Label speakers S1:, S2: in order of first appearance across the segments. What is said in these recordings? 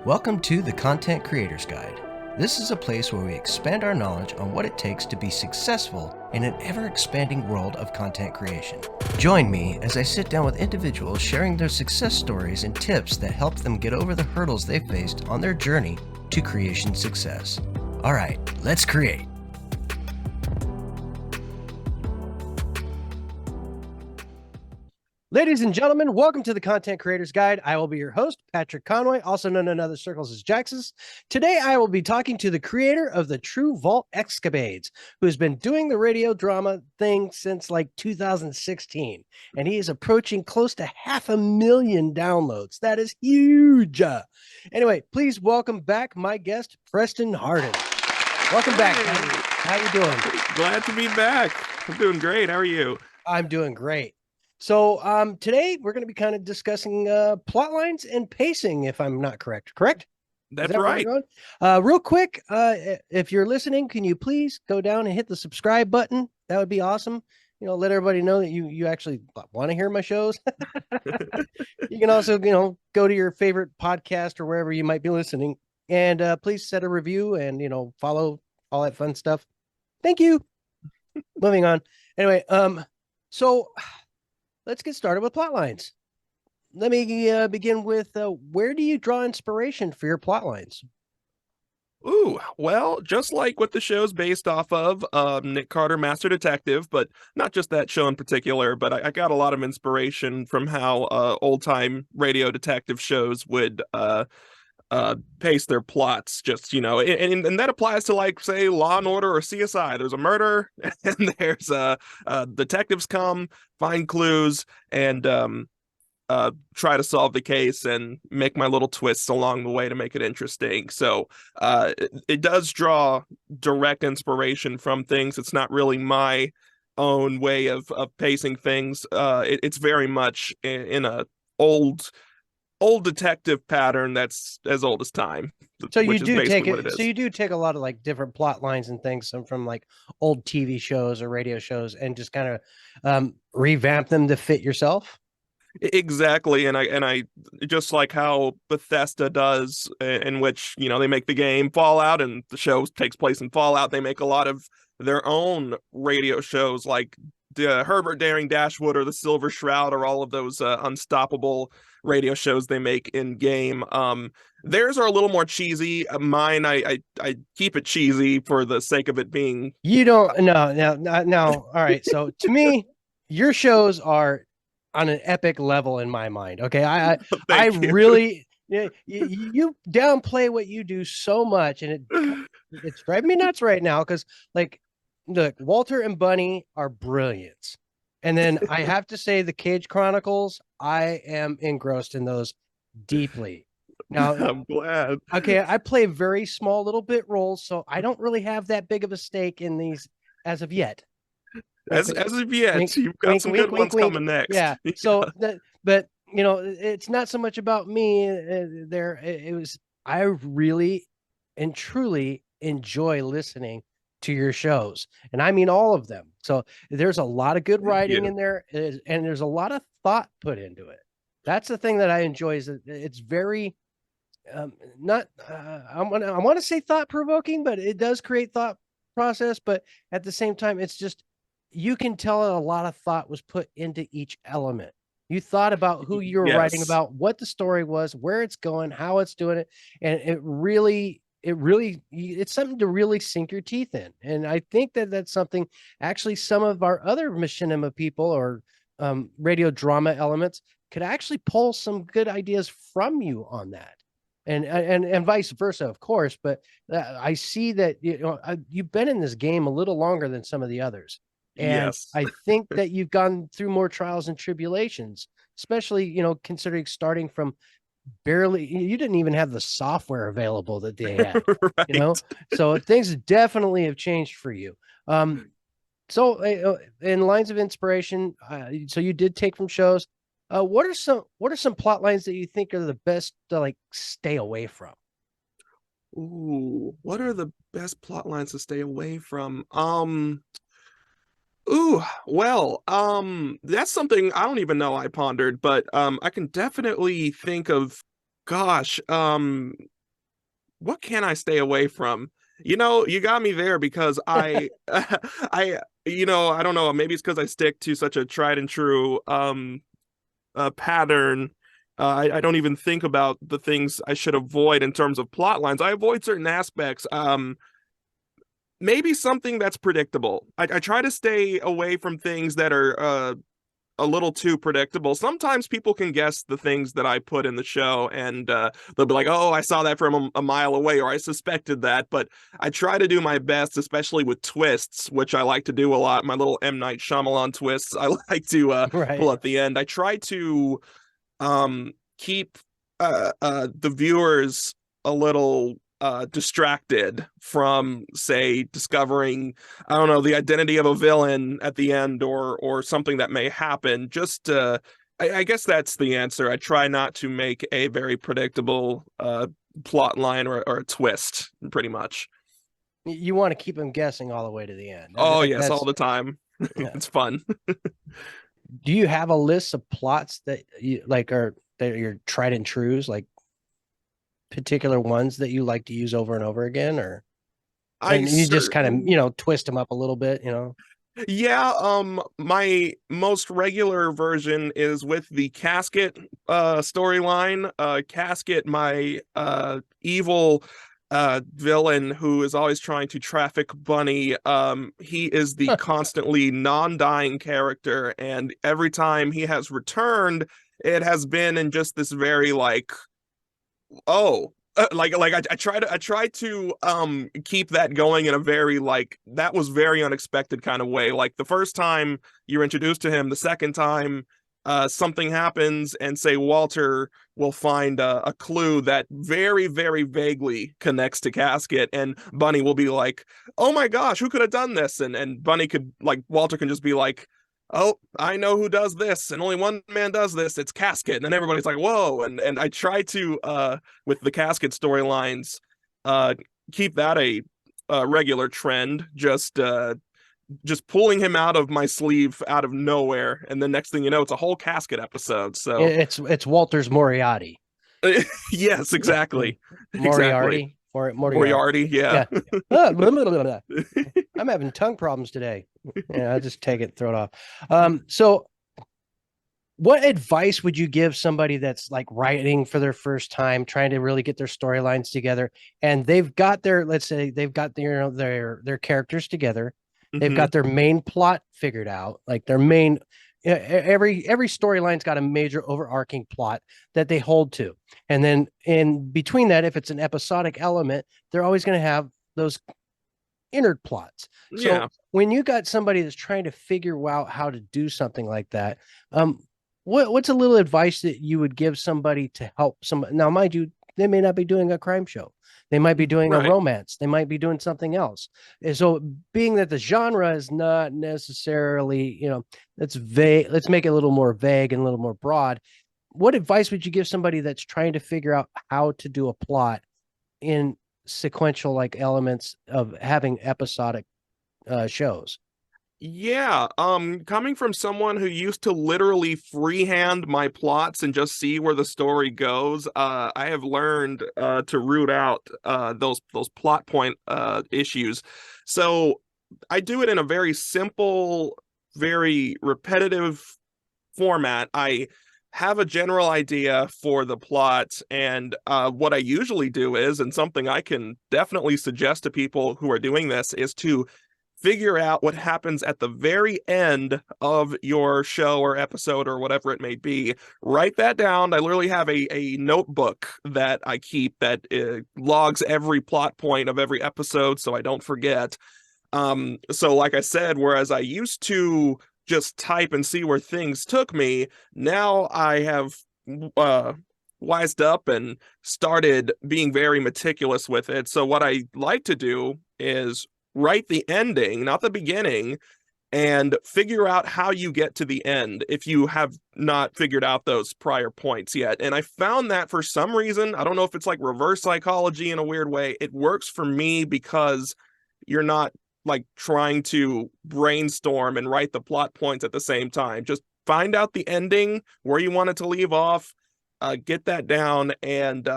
S1: Welcome to the Content Creator's Guide. This is a place where we expand our knowledge on what it takes to be successful in an ever-expanding world of content creation. Join me as I sit down with individuals sharing their success stories and tips that help them get over the hurdles they faced on their journey to creation success. All right, let's create. Ladies and gentlemen, welcome to the Content Creator's Guide. I will be your host, Patrick Conway, also known in other circles as Jaxus. Today, I will be talking to the creator of the True Vault Escapades, who has been doing the radio drama thing since like 2016, and he is approaching close to 500,000 downloads. That is huge. Anyway, please welcome back my guest, Preston Hardin. Welcome back. How you doing?
S2: Glad to be back. I'm doing great. How are you?
S1: I'm doing great. So today we're going to be kind of discussing plot lines and pacing, if I'm not correct. Correct?
S2: That's right.
S1: Real quick, if you're listening, can you please go down and hit the subscribe button? That would be awesome. You know, let everybody know that you actually want to hear my shows. You can also, go to your favorite podcast or wherever you might be listening, and please set a review and follow all that fun stuff. Thank you. Moving on. Anyway, so let's get started with plot lines. Let me begin with where do you draw inspiration for your plot lines?
S2: Ooh, well, just like what the show's based off of, Nick Carter, Master Detective, but not just that show in particular, but I got a lot of inspiration from how old-time radio detective shows would pace their plots, just, and that applies to, like, say, Law and Order or CSI. There's a murder, and there's detectives come, find clues, and try to solve the case and make my little twists along the way to make it interesting. So it does draw direct inspiration from things. It's not really my own way of pacing things. It's very much in a old detective pattern that's as old as time.
S1: So you do take it. So you do take a lot of like different plot lines and things from like old TV shows or radio shows and just kind of revamp them to fit yourself.
S2: Exactly, and I just like how Bethesda does, in which they make the game Fallout, and the show takes place in Fallout. They make a lot of their own radio shows, like Herbert Daring Dashwood or the Silver Shroud, or all of those unstoppable radio shows they make in game. Theirs are a little more cheesy. Mine, I keep it cheesy for the sake of it being.
S1: You don't no. All right, so to me, your shows are on an epic level in my mind. Okay, I really you downplay what you do so much, and it's driving me nuts right now because like. Look, Walter and Bunny are brilliant. And then I have to say the Cage Chronicles, I am engrossed in those deeply. Now,
S2: I'm glad.
S1: Okay, I play very small little bit roles, so I don't really have that big of a stake in these as of yet.
S2: As of yet,
S1: wink,
S2: you've got
S1: wink,
S2: some
S1: wink,
S2: good
S1: wink,
S2: ones
S1: wink.
S2: coming next.
S1: Yeah. So but it's not so much about me there. It was, I really and truly enjoy listening to your shows, and I mean all of them. So there's a lot of good writing in there, and there's a lot of thought put into it. That's the thing that I enjoy, is that it's very not I want to say thought provoking, but it does create thought process. But at the same time, it's just, you can tell a lot of thought was put into each element. You thought about who you were writing about, what the story was, where it's going, how it's doing it, and it's something to really sink your teeth in. And I think that that's something actually some of our other machinima people or radio drama elements could actually pull some good ideas from you on that, and vice versa, of course. But I see that you've been in this game a little longer than some of the others, and
S2: Yes.
S1: I think that you've gone through more trials and tribulations, especially considering starting from barely, you didn't even have the software available that they had.
S2: Right.
S1: So things definitely have changed for you. So in lines of inspiration, so you did take from shows. What are some plot lines that you think are the best to like stay away from?
S2: Ooh, what are the best plot lines to stay away from? Ooh, well, that's something I don't even know I pondered, but I can definitely think of Gosh, what can I stay away from? You got me there because I don't know, maybe it's because I stick to such a tried and true pattern. I don't even think about the things I should avoid in terms of plot lines. I avoid certain aspects. Maybe something that's predictable. I try to stay away from things that are a little too predictable. Sometimes people can guess the things that I put in the show, and they'll be like, "Oh, I saw that from a mile away," or "I suspected that." But I try to do my best, especially with twists, which I like to do a lot. My little M. Night Shyamalan twists, I like to
S1: Right.
S2: pull at the end. I try to keep the viewers a little distracted from, say, discovering, I don't know, the identity of a villain at the end, or something that may happen. Just I guess that's the answer. I try not to make a very predictable plot line, or a twist, pretty much.
S1: You want to keep them guessing all the way to the end.
S2: Oh yes, all
S1: That's
S2: the time.
S1: yeah.
S2: It's fun.
S1: Do you have a list of plots that you like are that are your tried and trues, like particular ones that you like to use over and over again, or
S2: I
S1: and you just kind of,
S2: certain
S1: twist them up a little bit, you know?
S2: Yeah, my most regular version is with the Casket storyline. Casket, my evil villain who is always trying to traffic Bunny. He is the constantly non-dying character, and every time he has returned, it has been in just this very like, oh, I try to keep that going in a very like, that was very unexpected kind of way. Like the first time you're introduced to him, the second time something happens, and say Walter will find a clue that very, very vaguely connects to Casket, and Bunny will be like, "Oh my gosh, who could have done this?" And Bunny could, like, Walter can just be like, "Oh, I know who does this, and only one man does this. It's Casket." And then everybody's like, "Whoa!" And I try to with the Casket storylines, uh, keep that a regular trend. Just pulling him out of my sleeve out of nowhere, and the next thing you know, it's a whole Casket episode. So
S1: It's Walter's Moriarty.
S2: yes, exactly, exactly.
S1: Moriarty or Moriarty.
S2: Moriarty, yeah.
S1: Yeah. Ah, blah, blah, blah, blah. I'm having tongue problems today. Yeah, I'll just take it, throw it off. So what advice would you give somebody that's like writing for their first time, trying to really get their storylines together, and they've got their, let's say they've got their characters together, they've
S2: Hmm.
S1: got their main plot figured out, like their main, every storyline's got a major overarching plot that they hold to, and then in between that, if it's an episodic element, they're always going to have those inner plots. So
S2: Yeah,
S1: when you got somebody that's trying to figure out how to do something like that, what's a little advice that you would give somebody to help somebody? Now, mind you, they may not be doing a crime show. They might be doing a
S2: right.
S1: romance. They might be doing something else. And so, being that the genre is not necessarily, let's vague, let's make it a little more vague and a little more broad. What advice would you give somebody that's trying to figure out how to do a plot in sequential like elements of having episodic shows?
S2: Yeah, coming from someone who used to literally freehand my plots and just see where the story goes, I have learned to root out those plot point issues. So I do it in a very simple, very repetitive format. I have a general idea for the plot, and what I usually do is, and something I can definitely suggest to people who are doing this, is to figure out what happens at the very end of your show or episode or whatever it may be. Write that down. I literally have a notebook that I keep that logs every plot point of every episode so I don't forget. So like I said, whereas I used to just type and see where things took me, now I have uh wised up and started being very meticulous with it. So what I like to do is write the ending, not the beginning, and figure out how you get to the end if you have not figured out those prior points yet. And I found that for some reason, I don't know if it's like reverse psychology in a weird way, it works for me because you're not like trying to brainstorm and write the plot points at the same time. Just find out the ending, where you want it to leave off, get that down, and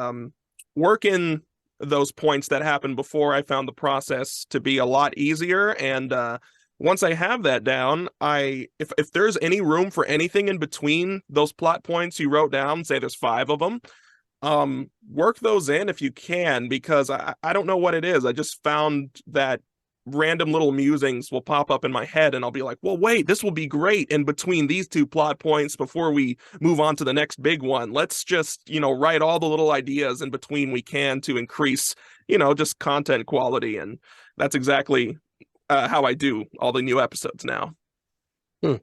S2: work in those points that happened before. I found the process to be a lot easier. And once I have that down, if there's any room for anything in between those plot points you wrote down, say there's five of them, work those in if you can, because I don't know what it is. I just found that random little musings will pop up in my head, and I'll be like, well, wait, this will be great in between these two plot points before we move on to the next big one. Let's just, write all the little ideas in between we can to increase, just content quality. And that's exactly how I do all the new episodes now.
S1: Hmm.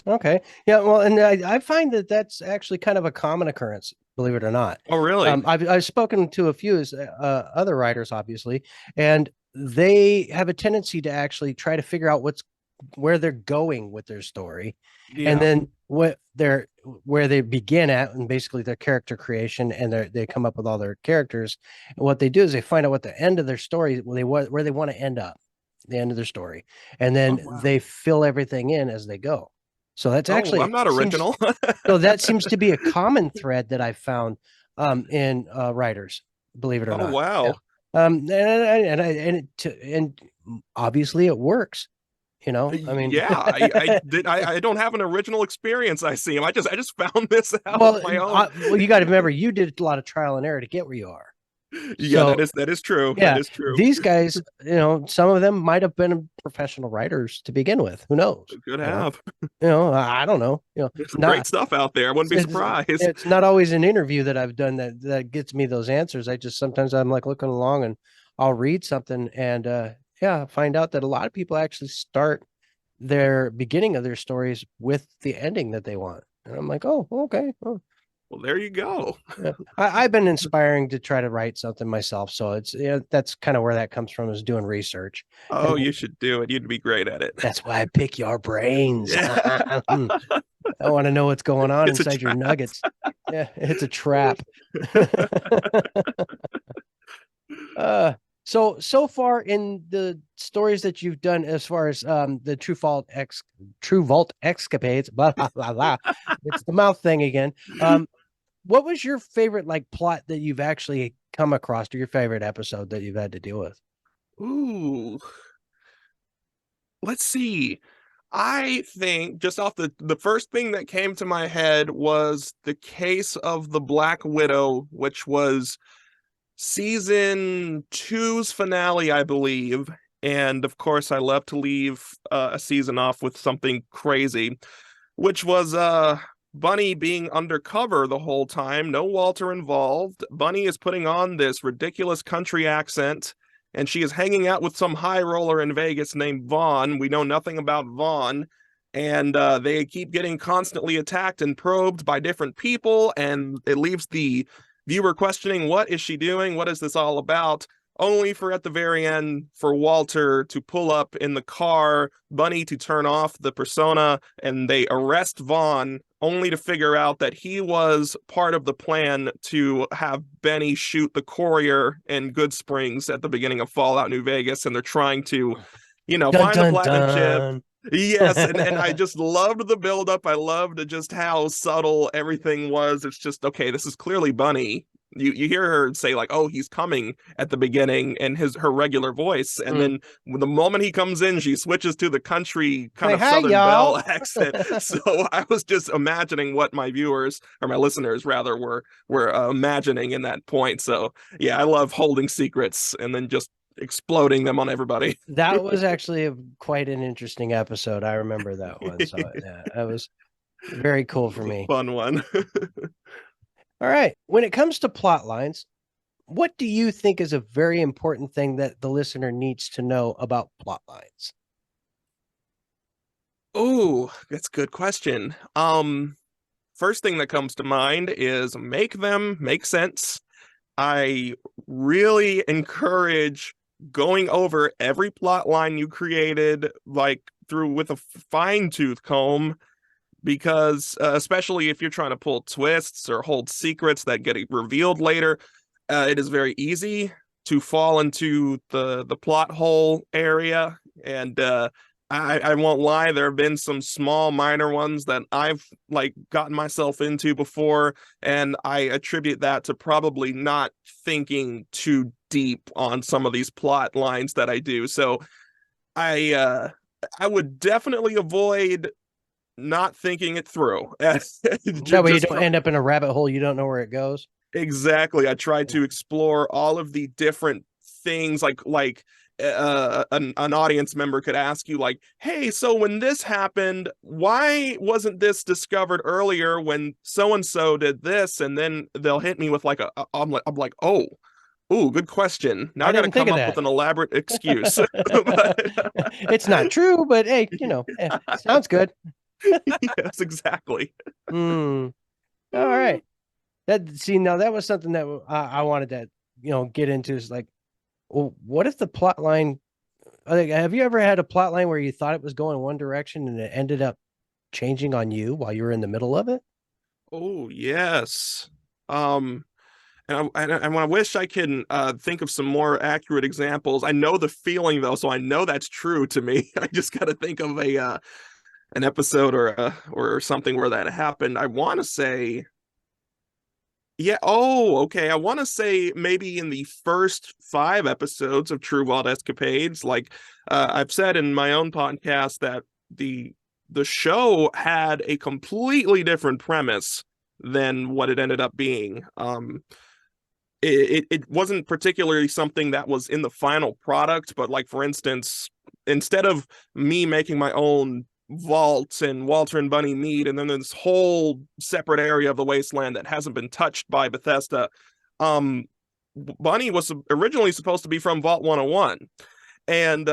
S1: Okay. Yeah. Well, and I find that that's actually kind of a common occurrence, believe it or not.
S2: Oh, really?
S1: I've spoken to a few other writers, obviously, and they have a tendency to actually try to figure out where they're going with their story, and
S2: Yeah.
S1: then where they begin at, and basically their character creation, and they come up with all their characters. And what they do is they find out what the end of their story, where they want to end up, the end of their story, and
S2: Oh,
S1: then
S2: wow.
S1: they fill everything in as they go. So that's
S2: Oh, I'm
S1: actually
S2: not
S1: seems
S2: original.
S1: so that seems to be a common thread that I've found in writers, believe it or
S2: Oh,
S1: not. Yeah.
S2: wow.
S1: And obviously it works. I mean,
S2: Yeah, I don't have an original experience. I see him. I just found this out on
S1: well,
S2: my own.
S1: you got to remember you did a lot of trial and error to get where you are.
S2: Yeah,
S1: So
S2: that is true. That
S1: yeah,
S2: is true.
S1: these guys, some of them might have been professional writers to begin with. Who knows?
S2: Could
S1: You know,
S2: have.
S1: I don't know.
S2: There's some great
S1: Not
S2: stuff out there. I wouldn't be
S1: it's,
S2: surprised.
S1: it's not always an interview that I've done that gets me those answers. I just sometimes I'm like looking along and I'll read something and yeah, find out that a lot of people actually start their beginning of their stories with the ending that they want. And I'm like, oh, okay. Oh,
S2: Well, there you go.
S1: yeah. I've been inspiring to try to write something myself. So that's kind of where that comes from, is doing research.
S2: Oh,
S1: And
S2: you should do it. You'd be great at it.
S1: that's why I pick your brains.
S2: Yeah.
S1: I want to know what's going on
S2: It's a
S1: inside your
S2: trap.
S1: nuggets. Yeah, it's a trap. So far in the stories that you've done, as far as the True Vault Escapades, blah blah blah blah. It's the mouth thing again. What was your favorite plot that you've actually come across, or your favorite episode that you've had to deal with?
S2: Ooh, let's see. I think just off the first thing that came to my head was the case of the Black Widow, which was season two's finale, I believe. And of course, I love to leave a season off with something crazy, which was Bunny being undercover the whole time, no Walter involved. Bunny is putting on this ridiculous country accent, and she is hanging out with some high roller in Vegas named Vaughn. We know nothing about Vaughn, and they keep getting constantly attacked and probed by different people, and it leaves the viewer questioning, what is she doing? What is this all about? Only for at the very end for Walter to pull up in the car, Bunny to turn off the persona, and they arrest Vaughn, only to figure out that he was part of the plan to have Benny shoot the courier in Good Springs at the beginning of Fallout New Vegas, and they're trying to,
S1: Dun
S2: find the
S1: dun
S2: platinum chip.
S1: dun.
S2: Yes, and I just loved the buildup. I loved just how subtle everything was. It's just, okay, this is clearly Bunny. You hear her say like, "Oh, he's coming" at the beginning in her regular voice, and
S1: Mm.
S2: then the moment he comes in, she switches to the country kind
S1: Like,
S2: of
S1: hi,
S2: Southern Belle
S1: y'all.
S2: accent. So I was just imagining what my viewers, or my listeners rather, were imagining in that point. So yeah, I love holding secrets and then just exploding them on everybody.
S1: That was actually quite an interesting episode. I remember that one. So yeah, that was very cool
S2: It
S1: for
S2: was a
S1: me.
S2: fun one.
S1: All right. When it comes to plot lines, what do you think is a very important thing that the listener needs to know about plot lines?
S2: Oh, that's a good question. First thing that comes to mind is make them make sense. I really encourage going over every plot line you created, like through with a fine tooth comb, because especially if you're trying to pull twists or hold secrets that get revealed later, it is very easy to fall into the plot hole area. And I won't lie, there have been some small minor ones that I've like gotten myself into before, and I attribute that to probably not thinking too deep on some of these plot lines that I do. So I uh I would definitely avoid not thinking it through.
S1: That way you
S2: Just
S1: don't
S2: try,
S1: end up in a rabbit hole you don't know where it goes.
S2: exactly. I try to explore all of the different things an audience member could ask you like, hey, so when this happened, why wasn't this discovered earlier when so and so did this? And then they'll hit me with like I'm like, oh, ooh, good question. Now
S1: I
S2: I got to
S1: didn't think
S2: come
S1: of
S2: up with
S1: that.
S2: an elaborate excuse. But,
S1: It's not true, but hey, sounds good.
S2: yes, exactly.
S1: Hmm. All right. That see now that was something that I wanted to get into is like, well, what if the plot line? Like, have you ever had a plot line where you thought it was going one direction and it ended up changing on you while you were in the middle of it?
S2: Oh, yes. Um, and I wish I can think of some more accurate examples. I know the feeling though, so I know that's true to me. I just got to think of a an episode or something where that happened. I want to say, yeah. Oh, okay. I want to say maybe in the first 5 episodes of True Wild Escapades. Like I've said in my own podcast that the the show had a completely different premise than what it ended up being. It wasn't particularly something that was in the final product, but like for instance, instead of me making my own vault and Walter and Bunny meet, and then this whole separate area of the wasteland that hasn't been touched by Bethesda, um, Bunny was originally supposed to be from Vault 101, and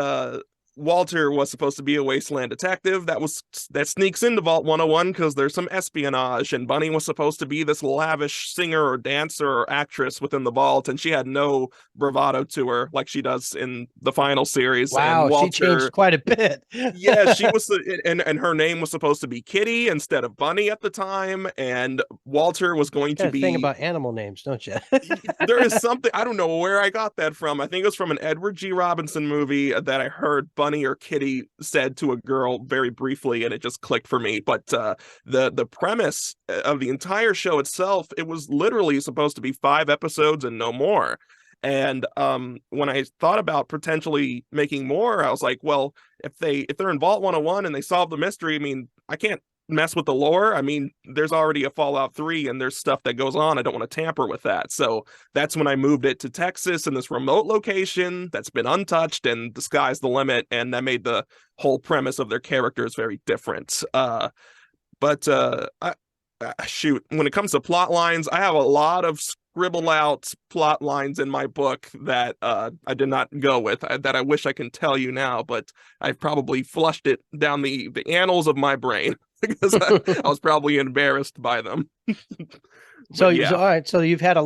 S2: Walter was supposed to be a wasteland detective that sneaks into Vault 101 because there's some espionage, and Bunny was supposed to be this lavish singer or dancer or actress within the vault, and she had no bravado to her like she does in the final series. And
S1: Wow, she changed
S2: Walter,
S1: quite a bit.
S2: yeah, she was and her name was supposed to be Kitty instead of Bunny at the time, and Walter was going
S1: Got
S2: to
S1: a thing
S2: be,
S1: about animal names, don't you?
S2: there is something, I don't know where I got that from. I think it was from an Edward G. Robinson movie that I heard Bunny or Kitty said to a girl very briefly, and it just clicked for me. But the premise of the entire show itself, it was literally supposed to be 5 episodes and no more. And when I thought about potentially making more, I was like, well, if they're in Vault 101 and they solve the mystery, I mean, I can't mess with the lore. I mean, there's already a Fallout 3 and there's stuff that goes on. I don't want to tamper with that. So that's when I moved it to Texas in this remote location that's been untouched, and the sky's the limit. And that made the whole premise of their characters very different. Shoot, when it comes to plot lines, I have a lot of scribble out plot lines in my book that I did not go with, that I wish I can tell you now, but I've probably flushed it down the annals of my brain because I was probably embarrassed by them. But
S1: So
S2: yeah,
S1: all right, so you've had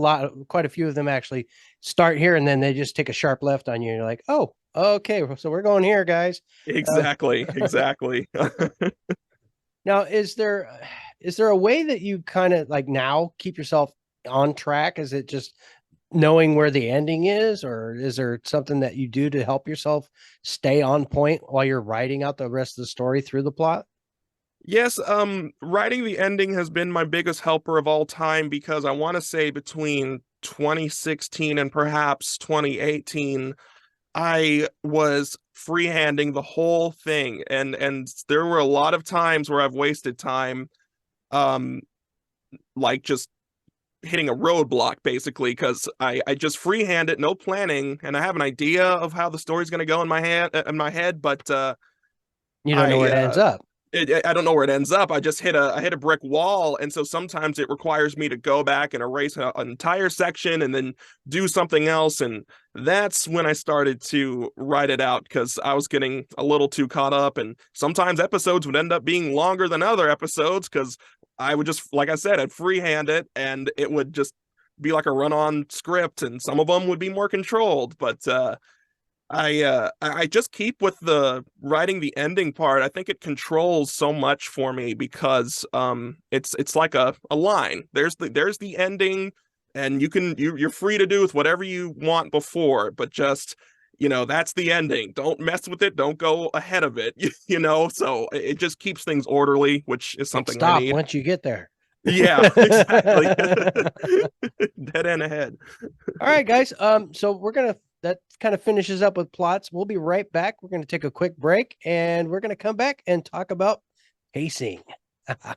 S1: quite a few of them actually start here, and then they just take a sharp left on you. And you're like, oh, okay, so we're going here, guys. Uh,
S2: exactly, exactly.
S1: Now, is there a way that you kind of like now keep yourself on track? Is it just knowing where the ending is, or is there something that you do to help yourself stay on point while you're writing out the rest of the story through the plot?
S2: Yes, writing the ending has been my biggest helper of all time because I want to say between 2016 and perhaps 2018, I was freehanding the whole thing, and there were a lot of times where I've wasted time, um, like just hitting a roadblock basically because I just freehand it, no planning, and I have an idea of how the story's going to go in my head, but
S1: You don't know where
S2: I
S1: it ends up.
S2: I don't know where it ends up. I hit a brick wall, and so sometimes it requires me to go back and erase an entire section and then do something else. And that's when I started to write it out because I was getting a little too caught up. And sometimes episodes would end up being longer than other episodes because I would just, like I said, I'd freehand it, and it would just be like a run-on script, and some of them would be more controlled. But I just keep with the writing the ending part. I think it controls so much for me because it's like a line. There's the ending, and you're free to do with whatever you want before, but just that's the ending. Don't mess with it. Don't go ahead of it. So it just keeps things orderly, which is
S1: Can't
S2: something I
S1: stop
S2: need.
S1: once you get there.
S2: Yeah, exactly. Dead end ahead.
S1: All right, guys. So that kind of finishes up with plots. We'll be right back. We're gonna take a quick break, and we're gonna come back and talk about pacing. All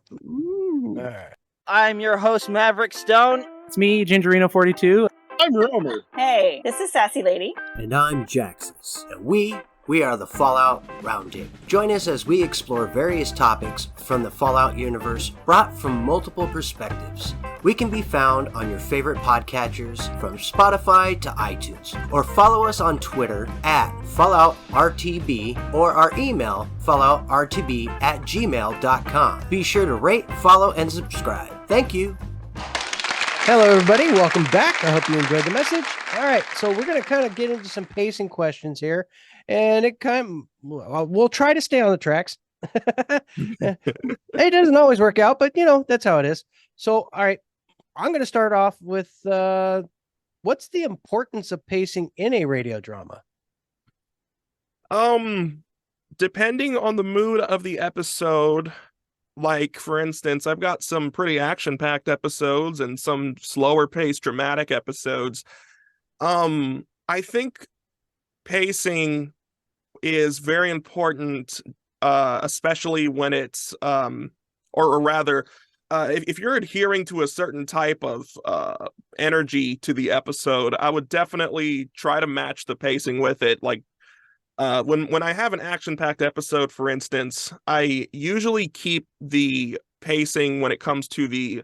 S1: right.
S3: I'm your host, Maverick Stone.
S4: It's me, Gingerino42.
S5: I'm Romer.
S6: Hey, this is Sassy Lady.
S7: And I'm Jaxus. And we are the Fallout Roundtable. Join us as we explore various topics from the Fallout universe brought from multiple perspectives. We can be found on your favorite podcatchers from Spotify to iTunes. Or follow us on Twitter at FalloutRTB or our email falloutrtb@gmail.com. Be sure to rate, follow, and subscribe. Thank you.
S1: Hello, everybody. Welcome back. I hope you enjoyed the message. All right, so we're going to kind of get into some pacing questions here, and we'll try to stay on the tracks. It doesn't always work out, but that's how it is. So, all right, I'm going to start off with what's the importance of pacing in a radio drama?
S2: Depending on the mood of the episode. Like, for instance, I've got some pretty action-packed episodes and some slower-paced dramatic episodes. I think pacing is very important, especially when it's, or rather, if you're adhering to a certain type of energy to the episode, I would definitely try to match the pacing with it. Like, when I have an action-packed episode, for instance, I usually keep the pacing when it comes to the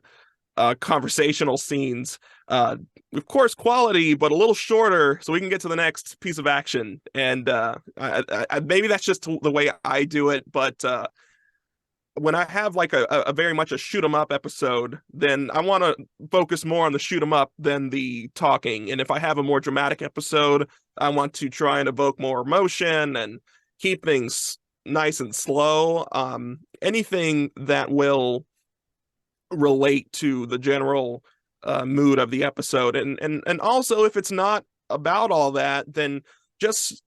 S2: conversational scenes. Of course, quality, but a little shorter so we can get to the next piece of action. And maybe that's just the way I do it, but when I have like a very much a shoot 'em up episode, then I want to focus more on the shoot 'em up than the talking. And if I have a more dramatic episode, I want to try and evoke more emotion and keep things nice and slow. Anything that will relate to the general mood of the episode. And also, if it's not about all that, then just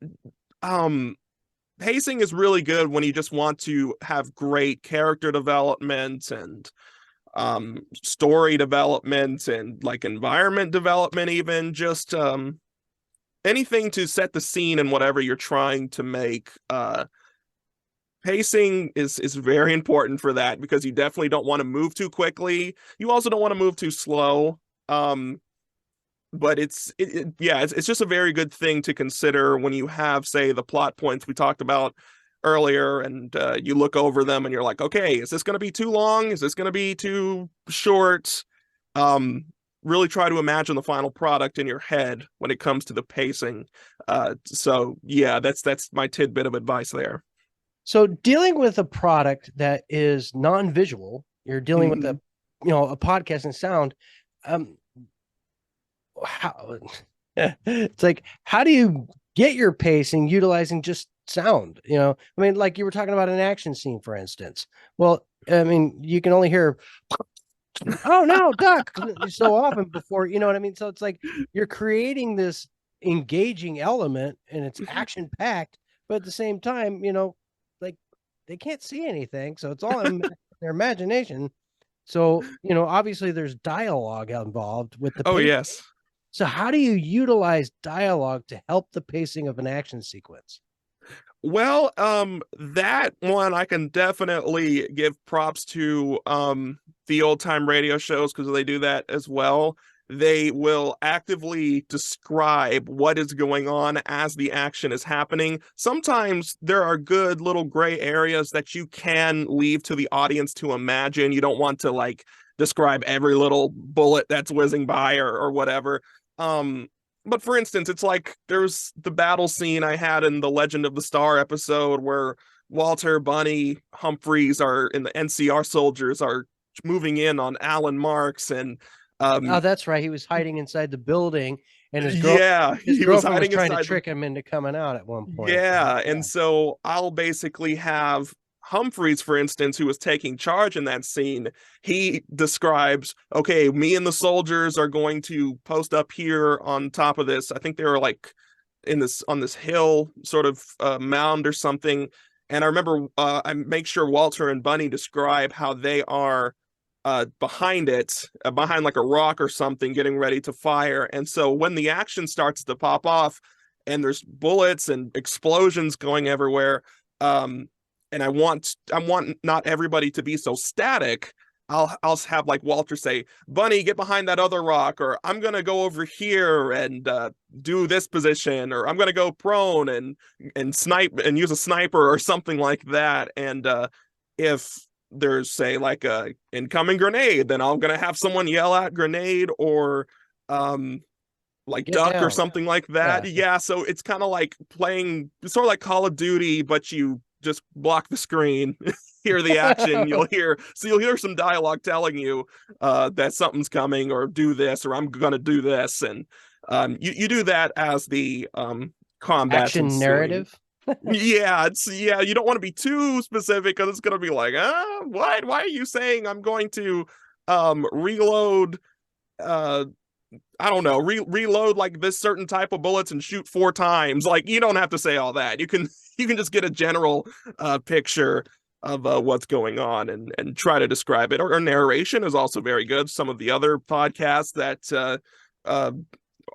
S2: pacing is really good when you just want to have great character development and story development and like environment development, even just anything to set the scene and whatever you're trying to make. Pacing is very important for that, because you definitely don't want to move too quickly. You also don't want to move too slow. But it's just a very good thing to consider when you have, say, the plot points we talked about earlier, and you look over them and you're like, okay, is this going to be too long? Is this going to be too short? Really try to imagine the final product in your head when it comes to the pacing. So yeah, that's my tidbit of advice there.
S1: So dealing with a product that is non-visual, you're dealing with a podcast and sound. How it's like, how do you get your pacing utilizing just sound? I mean, like you were talking about an action scene, for instance. Well, I mean, you can only hear, oh no, duck, so often before, you know what I mean? So it's like you're creating this engaging element and it's action packed, but at the same time, like they can't see anything. So it's all in their imagination. So, obviously there's dialogue involved with the
S2: Oh,
S1: pacing.
S2: yes.
S1: So how do you utilize dialogue to help the pacing of an action sequence?
S2: Well, that one I can definitely give props to the old time radio shows, because they do that as well. They will actively describe what is going on as the action is happening. Sometimes there are good little gray areas that you can leave to the audience to imagine. You don't want to like describe every little bullet that's whizzing by or whatever. But for instance, it's like there's the battle scene I had in the Legend of the Star episode where Walter, Bunny, Humphreys are in the NCR soldiers are moving in on Alan Marks, and
S1: oh, that's right. He was hiding inside the building, and his
S2: he was hiding
S1: trying
S2: inside
S1: to trick him into coming out at one point.
S2: Yeah, and so I'll basically have Humphreys, for instance, who was taking charge in that scene. He describes, okay, me and the soldiers are going to post up here on top of this. I think they were like in this on this hill sort of mound or something. And I remember I make sure Walter and Bunny describe how they are behind it, behind like a rock or something, getting ready to fire. And so when the action starts to pop off and there's bullets and explosions going everywhere, and I want not everybody to be so static. I'll have like Walter say, "Bunny, get behind that other rock," or "I'm gonna go over here and do this position," or "I'm gonna go prone and snipe and use a sniper," or something like that. And if there's say like a incoming grenade, then I'm gonna have someone yell out "grenade" or like
S1: Get
S2: duck
S1: down.
S2: or something like that. Yeah, so it's kind of like playing sort of like Call of Duty, but you just block the screen, hear the action, you'll hear some dialogue telling you that something's coming or do this or I'm gonna do this. And you do that as the combat's
S1: Action
S2: ensuing.
S1: narrative.
S2: Yeah, you don't want to be too specific because it's gonna be like, why are you saying I'm going to reload I don't know, reload like this certain type of bullets and shoot 4 times. Like, you don't have to say all that. You can just get a general picture of what's going on and try to describe it. Or narration is also very good. Some of the other podcasts that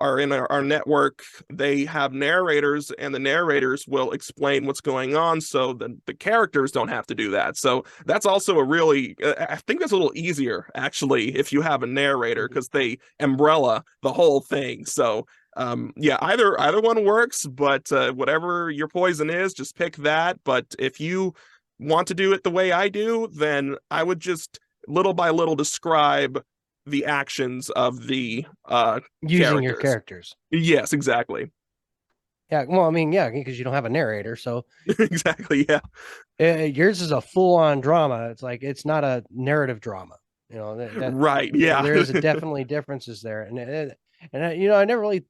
S2: are in our network, they have narrators, and the narrators will explain what's going on, so the characters don't have to do that. So that's also a really, I think that's a little easier actually if you have a narrator, because they umbrella the whole thing. So yeah, either one works, but whatever your poison is, just pick that. But if you want to do it the way I do, then I would just little by little describe the actions of the
S1: Using your characters.
S2: Yes, exactly.
S1: Yeah, well, I mean, yeah, because you don't have a narrator, so
S2: Exactly, yeah.
S1: Yours is a full-on drama. It's like it's not a narrative drama.
S2: Right, yeah.
S1: There is definitely differences there, and I never really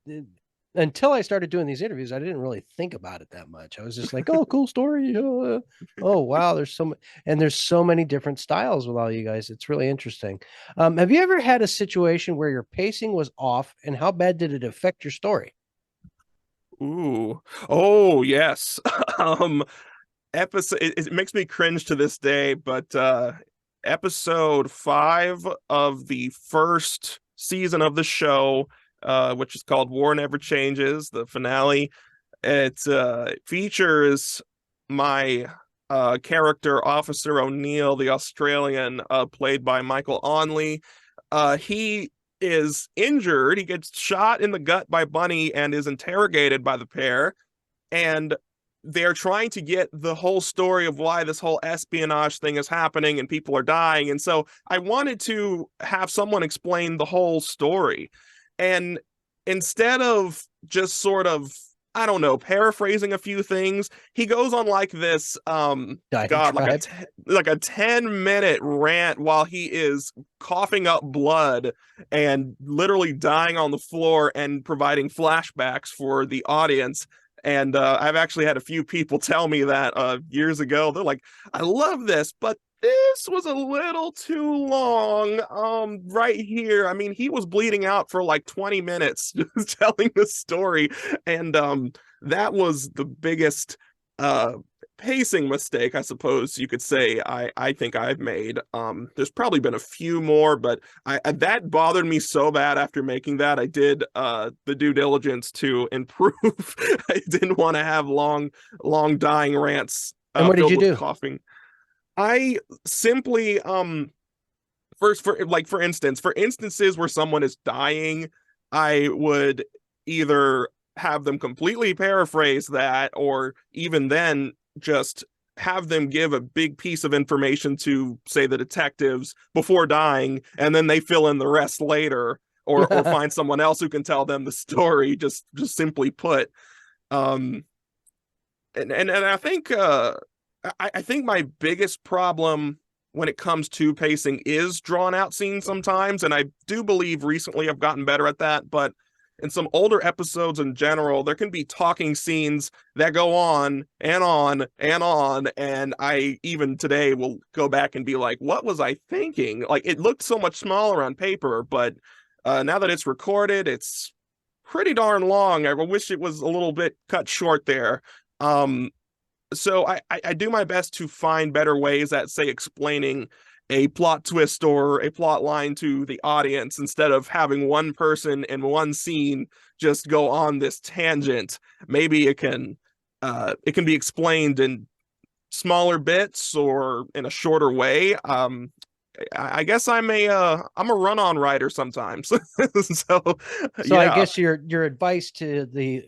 S1: until I started doing these interviews, I didn't really think about it that much. I was just like, oh, cool story. Oh, wow, there's so many different styles with all you guys. It's really interesting. Have you ever had a situation where your pacing was off, and how bad did it affect your story?
S2: Ooh. Oh, yes. Episode it makes me cringe to this day, but episode 5 of the first season of the show, which is called War Never Changes, the finale. It features my character, Officer O'Neill, the Australian, played by Michael Onley. He is injured. He gets shot in the gut by Bunny and is interrogated by the pair. And they're trying to get the whole story of why this whole espionage thing is happening and people are dying. And so I wanted to have someone explain the whole story. And instead of just sort of, I don't know, paraphrasing a few things, he goes on like this like a 10-minute rant while he is coughing up blood and literally dying on the floor and providing flashbacks for the audience. And I've actually had a few people tell me that years ago. They're like, I love this, but this was a little too long right here. I mean, he was bleeding out for like 20 minutes just telling the story. And that was the biggest pacing mistake, I suppose you could say, I think I've made. There's probably been a few more, but that bothered me so bad after making that. I did the due diligence to improve. I didn't want to have long dying rants.
S1: And what did you do?
S2: Coughing. I simply for instances where someone is dying, I would either have them completely paraphrase that, or even then just have them give a big piece of information to, say, the detectives before dying, and then they fill in the rest later, or find someone else who can tell them the story, just simply put. And I think I think my biggest problem when it comes to pacing is drawn out scenes sometimes, and I do believe recently I've gotten better at that, but in some older episodes in general, there can be talking scenes that go on and on and on, and I even today will go back and be like, what was I thinking? Like, it looked so much smaller on paper, but now that it's recorded, it's pretty darn long. I wish it was a little bit cut short there. So I do my best to find better ways at, say, explaining a plot twist or a plot line to the audience instead of having one person in one scene just go on this tangent. Maybe it can be explained in smaller bits or in a shorter way. I guess I'm a run-on writer sometimes. So
S1: So I
S2: yeah.
S1: guess your advice to the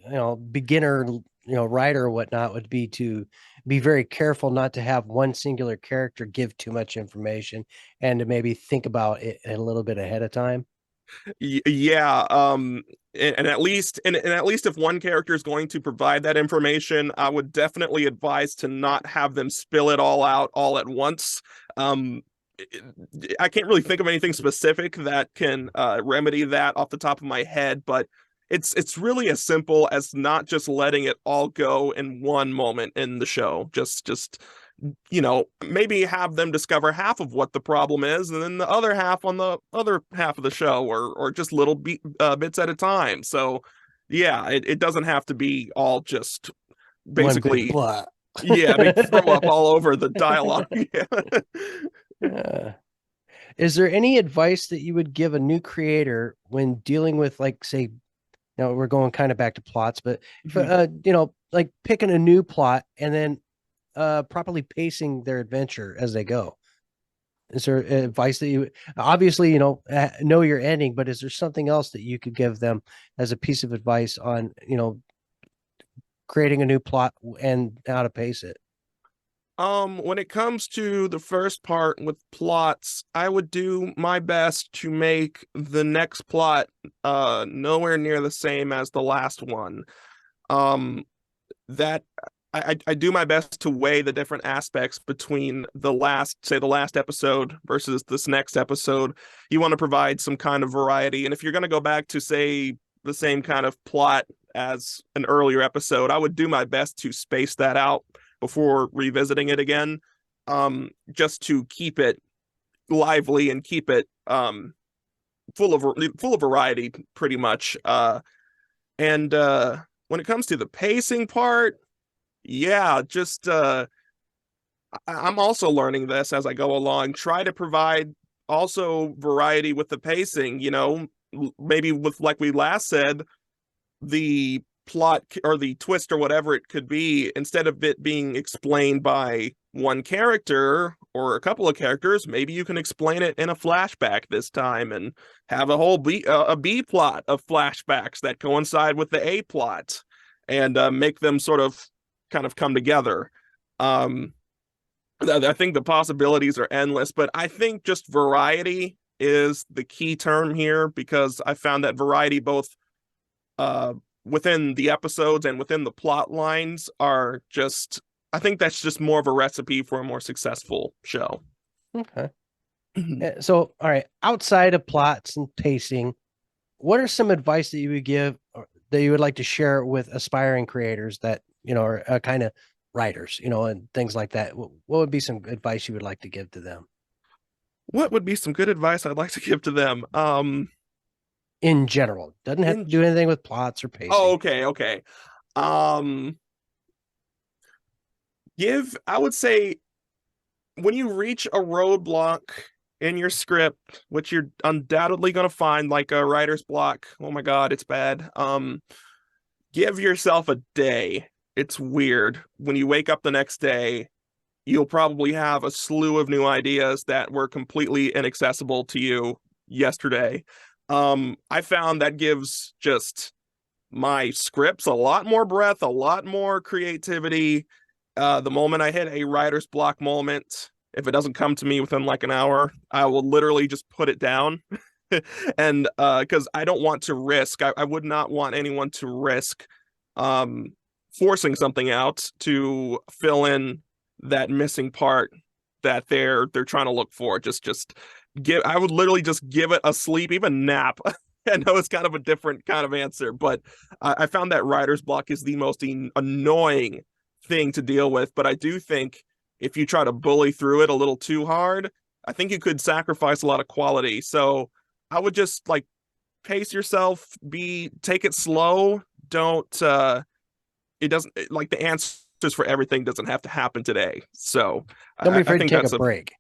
S1: beginner writer or whatnot would be to be very careful not to have one singular character give too much information and to maybe think about it a little bit ahead of time.
S2: Yeah, and at least if one character is going to provide that information, I would definitely advise to not have them spill it all out all at once. I can't really think of anything specific that can remedy that off the top of my head, but it's really as simple as not just letting it all go in one moment in the show. Just maybe have them discover half of what the problem is, and then the other half on the other half of the show, or just little bits at a time. So yeah, it doesn't have to be all just basically
S1: Blah.
S2: yeah, they throw up all over the dialogue.
S1: Is there any advice that you would give a new creator when dealing with, like, say, we're going kind of back to plots, but like picking a new plot and then properly pacing their adventure as they go? Is there advice that you obviously know your ending, but is there something else that you could give them as a piece of advice on creating a new plot and how to pace it?
S2: When it comes to the first part with plots, I would do my best to make the next plot nowhere near the same as the last one. That I do my best to weigh the different aspects between the last episode versus this next episode. You want to provide some kind of variety, and if you're going to go back to, say, the same kind of plot as an earlier episode, I would do my best to space that out before revisiting it again, just to keep it lively and keep it full of variety, pretty much. And when it comes to the pacing part, yeah, just I'm also learning this as I go along. Try to provide also variety with the pacing. Maybe with, like we last said, the plot or the twist or whatever it could be, instead of it being explained by one character or a couple of characters, maybe you can explain it in a flashback this time and have a whole B plot of flashbacks that coincide with the A plot, and make them sort of kind of come together. I think the possibilities are endless, but I think just variety is the key term here, because I found that variety both within the episodes and within the plot lines are just, I think that's just more of a recipe for a more successful show.
S1: Okay. So, all right, outside of plots and pacing, what are some advice that you would give, or that you would like to share with aspiring creators that, are kind of writers, and things like that? What would be some advice you would like to give to them?
S2: What would be some good advice I'd like to give to them?
S1: In general, doesn't have to do anything with plots or pacing.
S2: Oh, okay. I would say, when you reach a roadblock in your script, which you're undoubtedly going to find, like a writer's block, oh my God, it's bad. Give yourself a day. It's weird. When you wake up the next day, you'll probably have a slew of new ideas that were completely inaccessible to you yesterday. I found that gives just my scripts a lot more breadth, a lot more creativity. The moment I hit a writer's block moment, if it doesn't come to me within like an hour, I will literally just put it down. And because I don't want to risk, I would not want anyone to risk forcing something out to fill in that missing part that they're trying to look for. I would literally just give it a sleep, even nap. I know it's kind of a different kind of answer, but I found that writer's block is the most annoying thing to deal with. But I do think if you try to bully through it a little too hard, I think you could sacrifice a lot of quality. So I would just pace yourself, take it slow. Don't it doesn't like the answers for everything doesn't have to happen today. So
S1: Don't be afraid
S2: I think
S1: to take
S2: that's
S1: a break.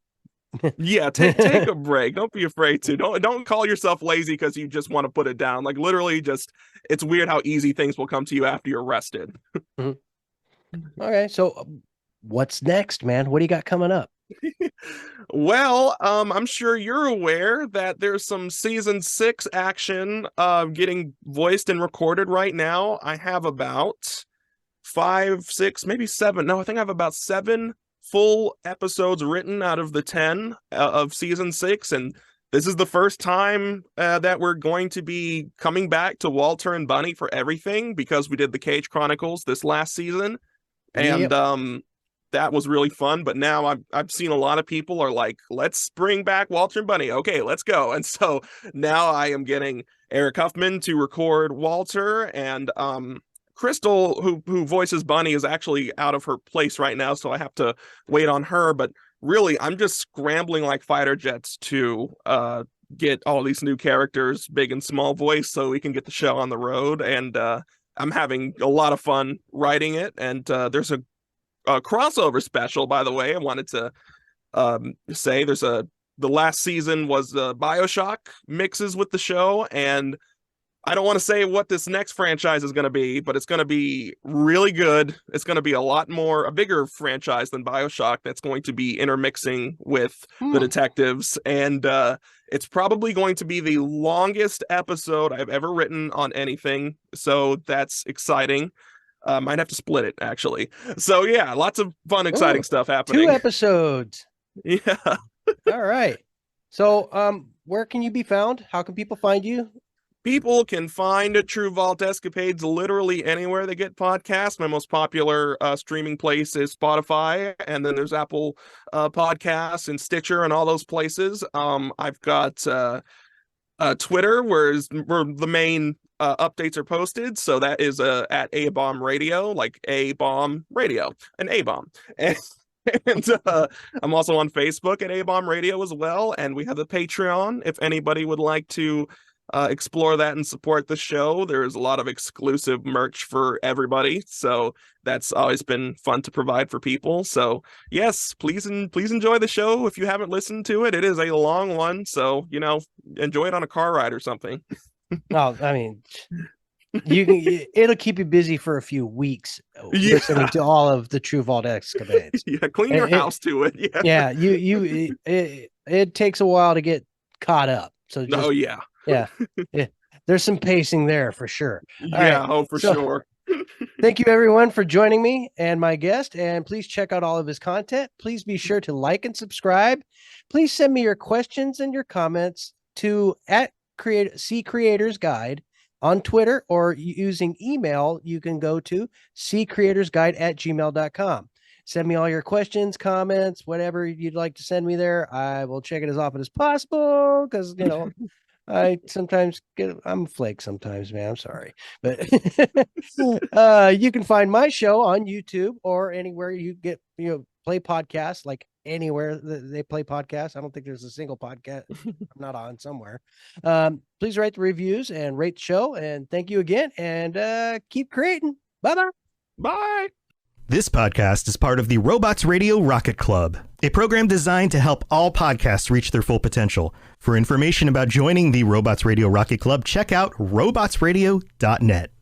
S2: Yeah, take a break. Don't be afraid to. Don't call yourself lazy because you just want to put it down. Like literally just it's weird how easy things will come to you after you're rested.
S1: Okay, so what's next, man? What do you got coming up?
S2: Well, I'm sure you're aware that there's some season 6 action getting voiced and recorded right now. I have about 5, 6, maybe 7. No, I think I have about 7 full episodes written out of the 10 of season 6, and this is the first time that we're going to be coming back to Walter and Bunny for everything because we did the Cage Chronicles this last season, and that was really fun. But now I've seen a lot of people are like, let's bring back Walter and Bunny. Okay, let's go. And so now I am getting Eric Huffman to record Walter, and Crystal, who voices Bunny, is actually out of her place right now, so I have to wait on her. But really, I'm just scrambling like fighter jets to get all these new characters, big and small voice, so we can get the show on the road. And I'm having a lot of fun writing it. And there's a crossover special, by the way. I wanted to say the last season was BioShock mixes with the show, and I don't want to say what this next franchise is going to be, but it's going to be really good. It's going to be a bigger franchise than BioShock that's going to be intermixing with the detectives. And it's probably going to be the longest episode I've ever written on anything. So that's exciting. Might have to split it, actually. So yeah, lots of fun, exciting stuff happening.
S1: 2 episodes.
S2: Yeah.
S1: All right. So where can you be found? How can people find you?
S2: People can find True Vault Escapades literally anywhere they get podcasts. My most popular streaming place is Spotify, and then there's Apple Podcasts and Stitcher and all those places. I've got Twitter, where the main updates are posted. So that is at A-Bomb Radio, like A-Bomb Radio, an A-Bomb. And I'm also on Facebook at A-Bomb Radio as well. And we have the Patreon if anybody would like to explore that and support the show. There's a lot of exclusive merch for everybody, so that's always been fun to provide for people. So yes, please enjoy the show. If you haven't listened to it, it is a long one, so enjoy it on a car ride or something.
S1: Oh, I mean, it'll keep you busy for a few weeks listening to all of the True Vault Escapades.
S2: Yeah, clean your house to it. Yeah,
S1: it takes a while to get caught up. So yeah. There's some pacing there for sure.
S2: For sure.
S1: Thank you everyone for joining me and my guest, and please check out all of his content. Please be sure to like and subscribe. Please send me your questions and your comments to @CCreatorsGuide on Twitter, or using email, you can go to ccreatorsguide@gmail.com. Send me all your questions, comments, whatever you'd like to send me there. I will check it as often as possible because, I sometimes I'm a flake sometimes, man. I'm sorry. But you can find my show on YouTube or anywhere you get, play podcasts, like anywhere that they play podcasts. I don't think there's a single podcast I'm not on somewhere. Please write the reviews and rate the show. And thank you again. And keep creating. Bye-bye.
S2: Bye.
S5: This podcast is part of the Robots Radio Rocket Club, a program designed to help all podcasts reach their full potential. For information about joining the Robots Radio Rocket Club, check out robotsradio.net.